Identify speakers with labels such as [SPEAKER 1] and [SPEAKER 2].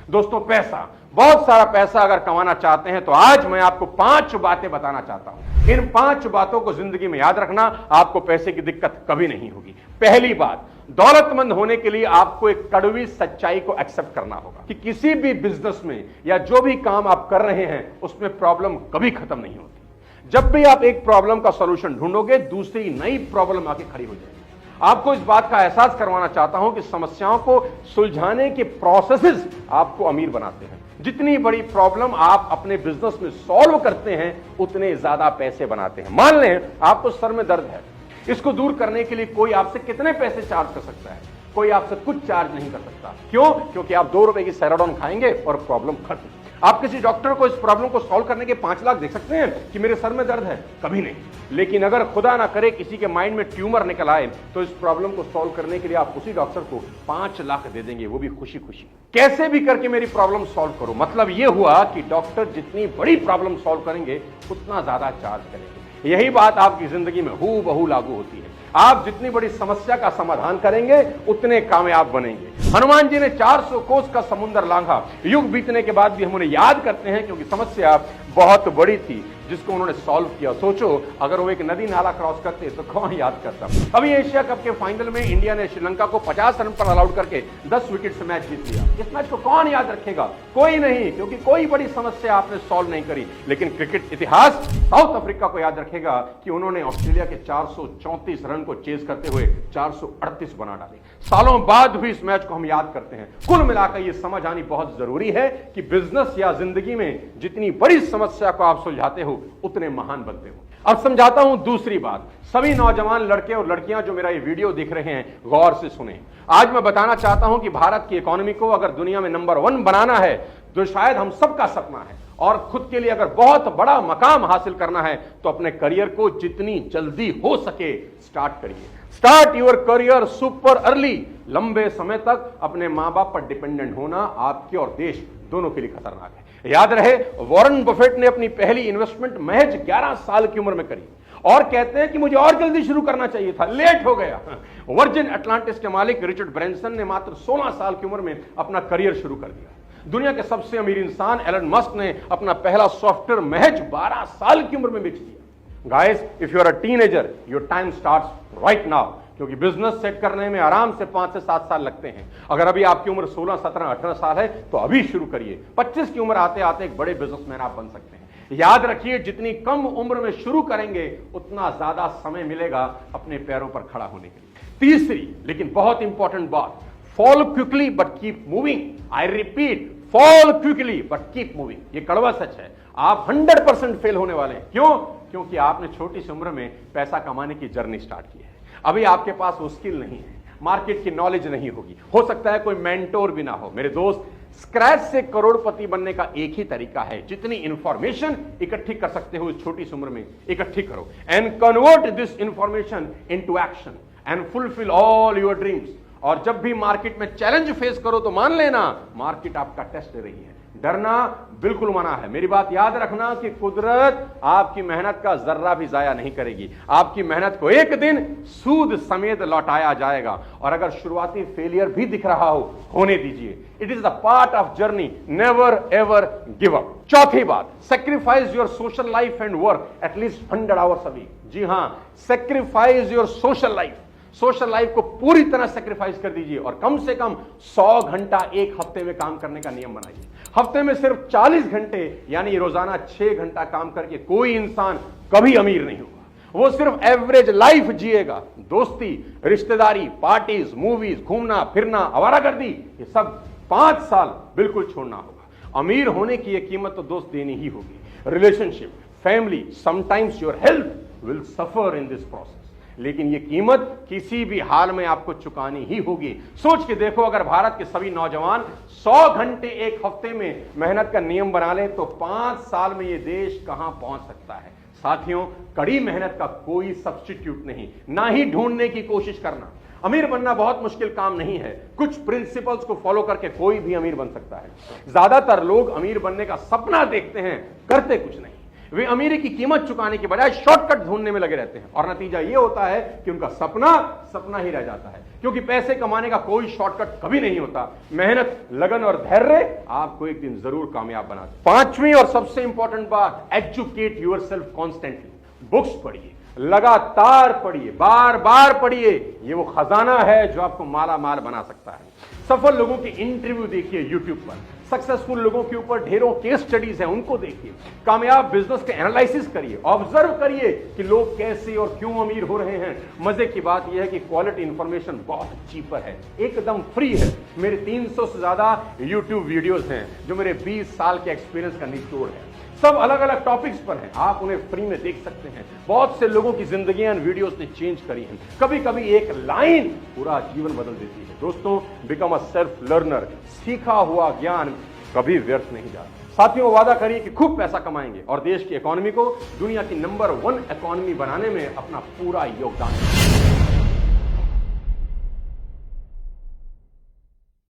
[SPEAKER 1] दोस्तों, पैसा, बहुत सारा पैसा अगर कमाना चाहते हैं तो आज मैं आपको 5 बातें बताना चाहता हूं। इन 5 बातों को जिंदगी में याद रखना, आपको पैसे की दिक्कत कभी नहीं होगी। पहली बात, दौलतमंद होने के लिए आपको एक कड़वी सच्चाई को एक्सेप्ट करना होगा कि किसी भी बिजनेस में या जो भी काम आप कर रहे हैं उसमें प्रॉब्लम कभी खत्म नहीं होती। जब भी आप एक प्रॉब्लम का सॉल्यूशन ढूंढोगे, दूसरी नई प्रॉब्लम आके खड़ी हो जाएगी। आपको इस बात का एहसास करवाना चाहता हूं कि समस्याओं को सुलझाने के प्रोसेसेस आपको अमीर बनाते हैं। जितनी बड़ी प्रॉब्लम आप अपने बिजनेस में सॉल्व करते हैं, उतने ज्यादा पैसे बनाते हैं। मान लें आपको सर में दर्द है, इसको दूर करने के लिए कोई आपसे कितने पैसे चार्ज कर सकता है? कोई आपसे कुछ चार्ज नहीं कर सकता। क्यों? क्योंकि आप 2 रुपए की सेराडोन खाएंगे और प्रॉब्लम खत्म। आप किसी डॉक्टर को इस प्रॉब्लम को सॉल्व करने के 5 लाख दे सकते हैं कि मेरे सर में दर्द है? कभी नहीं। लेकिन अगर खुदा ना करे किसी के माइंड में ट्यूमर निकल आए तो इस प्रॉब्लम को सॉल्व करने के लिए आप उसी डॉक्टर को 5 लाख दे देंगे, वो भी खुशी खुशी। कैसे भी करके मेरी प्रॉब्लम सॉल्व करो। मतलब यह हुआ कि डॉक्टर जितनी बड़ी प्रॉब्लम सॉल्व करेंगे उतना ज्यादा चार्ज करेंगे। यही बात आपकी जिंदगी में हूबहू लागू होती है। आप जितनी बड़ी समस्या का समाधान करेंगे उतने कामयाब बनेंगे। हनुमान जी ने 400 कोस का समुद्र लांघा। युग बीतने के बाद भी हम उन्हें याद करते हैं क्योंकि समस्या बहुत बड़ी थी जिसको उन्होंने सॉल्व किया। सोचो अगर वो एक नदी नाला क्रॉस करते तो कौन याद करता। अभी एशिया कप के फाइनल में इंडिया ने श्रीलंका को 50 रन पर ऑल आउट करके 10 विकेट से मैच जीत लिया। इस मैच को कौन याद रखेगा? कोई नहीं, क्योंकि कोई बड़ी समस्या आपने सॉल्व नहीं करी। लेकिन क्रिकेट इतिहास साउथ अफ्रीका को याद रखेगा कि उन्होंने ऑस्ट्रेलिया के 434 रन को चेज करते हुए 438 बना डाले। सालों बाद भी इस मैच को हम याद करते हैं। कुल मिलाकर यह समझ आनी बहुत जरूरी है कि बिजनेस या जिंदगी में जितनी बड़ी समस्या को आप सुलझाते हो उतने महान बनते हो। अब समझाता हूं दूसरी बात। सभी नौजवान लड़के और लड़कियां जो मेरा ये वीडियो देख रहे हैं, गौर से सुने। आज मैं बताना चाहता हूं कि भारत की इकोनॉमी को अगर दुनिया में नंबर 1 बनाना है, जो शायद हम सबका सपना है, और खुद के लिए अगर बहुत बड़ा मकाम हासिल करना है तो अपने करियर को जितनी जल्दी हो सके स्टार्ट करिए। Start your career super early. लंबे समय तक अपने मां बाप पर डिपेंडेंट होना आपके और देश दोनों के लिए खतरनाक है। याद रहे, वॉरेन बफेट ने अपनी पहली इन्वेस्टमेंट महज 11 साल की उम्र में करी और कहते हैं कि मुझे और जल्दी शुरू करना चाहिए था, लेट हो गया। वर्जिन अटलांटिस के मालिक रिचर्ड ब्रैंसन ने मात्र 16 साल की उम्र में अपना करियर शुरू कर दिया। दुनिया के सबसे अमीर इंसान एलन मस्क ने अपना पहला सॉफ्टवेयर महज 12 साल की उम्र में बेच दिया। Guys, if you are a teenager, your time starts right now, क्योंकि बिजनेस सेट करने में आराम से 5 से 7 साल लगते हैं। अगर अभी आपकी उम्र 16, 17, 18 साल है तो अभी शुरू करिए। 25 की उम्र आते आते एक बड़े बिजनेसमैन आप बन सकते हैं। याद रखिए, जितनी कम उम्र में शुरू करेंगे उतना ज्यादा समय मिलेगा अपने पैरों पर खड़ा होने के लिए। तीसरी लेकिन बहुत इंपॉर्टेंट बात, fall quickly but keep moving. I repeat, fall quickly but keep moving. ये कड़वा सच है। आप 100% फेल होने वाले हैं। क्यों? क्योंकि आपने छोटी सी उम्र में पैसा कमाने की जर्नी स्टार्ट की है। अभी आपके पास वो स्किल नहीं है, मार्केट की नॉलेज नहीं होगी, हो सकता है कोई मेंटोर भी ना हो। मेरे दोस्त, स्क्रैच से करोड़पति बनने का एक ही तरीका है। जितनी इंफॉर्मेशन इकट्ठी कर सकते हो इस छोटी सी उम्र में इकट्ठी करो and convert this information into action and fulfil all your dreams. और जब भी मार्केट में चैलेंज फेस करो तो मान लेना मार्केट आपका टेस्ट ले रही है। डरना बिल्कुल मना है। मेरी बात याद रखना कि कुदरत आपकी मेहनत का जर्रा भी जाया नहीं करेगी। आपकी मेहनत को एक दिन सूद समेत लौटाया जाएगा। और अगर शुरुआती फेलियर भी दिख रहा हो, होने दीजिए। It is the part of journey, never ever give up. चौथी बात, sacrifice your social life and work at least 100 hours a week. जी हां, sacrifice your social life. Social life को पूरी तरह सेक्रीफाइस कर दीजिए और कम से कम 100 घंटा एक हफ्ते में काम करने का नियम बनाइए। हफ्ते में सिर्फ 40 घंटे यानी रोजाना 6 घंटा काम करके कोई इंसान कभी अमीर नहीं होगा। वो सिर्फ एवरेज लाइफ जिएगा। दोस्ती, रिश्तेदारी, पार्टीज, मूवीज, घूमना फिरना, आवारागर्दी, ये सब 5 साल बिल्कुल छोड़ना होगा। अमीर होने की ये कीमत तो दोस्त देनी ही होगी। Relationship, family, sometimes your health will suffer in this process. लेकिन ये कीमत किसी भी हाल में आपको चुकानी ही होगी। सोच के देखो, अगर भारत के सभी नौजवान 100 घंटे एक हफ्ते में मेहनत का नियम बना ले तो 5 साल में ये देश कहां पहुंच सकता है। साथियों, कड़ी मेहनत का कोई सब्स्टिट्यूट नहीं, ना ही ढूंढने की कोशिश करना। अमीर बनना बहुत मुश्किल काम नहीं है। कुछ प्रिंसिपल्स को फॉलो करके कोई भी अमीर बन सकता है। ज्यादातर लोग अमीर बनने का सपना देखते हैं, करते कुछ नहीं। वे अमीरी की कीमत चुकाने के बजाय शॉर्टकट ढूंढने में लगे रहते हैं और नतीजा यह होता है कि उनका सपना सपना ही रह जाता है, क्योंकि पैसे कमाने का कोई शॉर्टकट कभी नहीं होता। मेहनत, लगन और धैर्य आपको एक दिन जरूर कामयाब बना दे। पांचवी और सबसे इंपॉर्टेंट बात, एजुकेट योरसेल्फ कॉन्स्टेंटली। बुक्स पढ़िए, लगातार पढ़िए, बार बार पढ़िए। ये वो खजाना है जो आपको माला माल बना सकता है। सफल लोगों के इंटरव्यू देखिए यूट्यूब पर, सक्सेसफुल लोगों के ऊपर ढेरों केस स्टडीज हैं, उनको देखिए। कामयाब बिजनेस के एनालिसिस करिए, ऑब्जर्व करिए कि लोग कैसे और क्यों अमीर हो रहे हैं। मजे की बात यह है कि क्वालिटी इंफॉर्मेशन बहुत चीपर है, एकदम फ्री है। मेरे 300 से ज्यादा यूट्यूब वीडियोस हैं जो मेरे 20 साल के एक्सपीरियंस का निचोड़ है। सब अलग अलग टॉपिक्स पर हैं, आप उन्हें फ्री में देख सकते हैं। बहुत से लोगों की जिंदगियां वीडियोस ने चेंज करी हैं। कभी कभी एक लाइन पूरा जीवन बदल देती है। दोस्तों, बिकम अ सेल्फ लर्नर। सीखा हुआ ज्ञान कभी व्यर्थ नहीं जाता। साथियों, वादा करिए कि खूब पैसा कमाएंगे और देश की इकोनॉमी को दुनिया की नंबर 1 इकोनॉमी बनाने में अपना पूरा योगदान देंगे।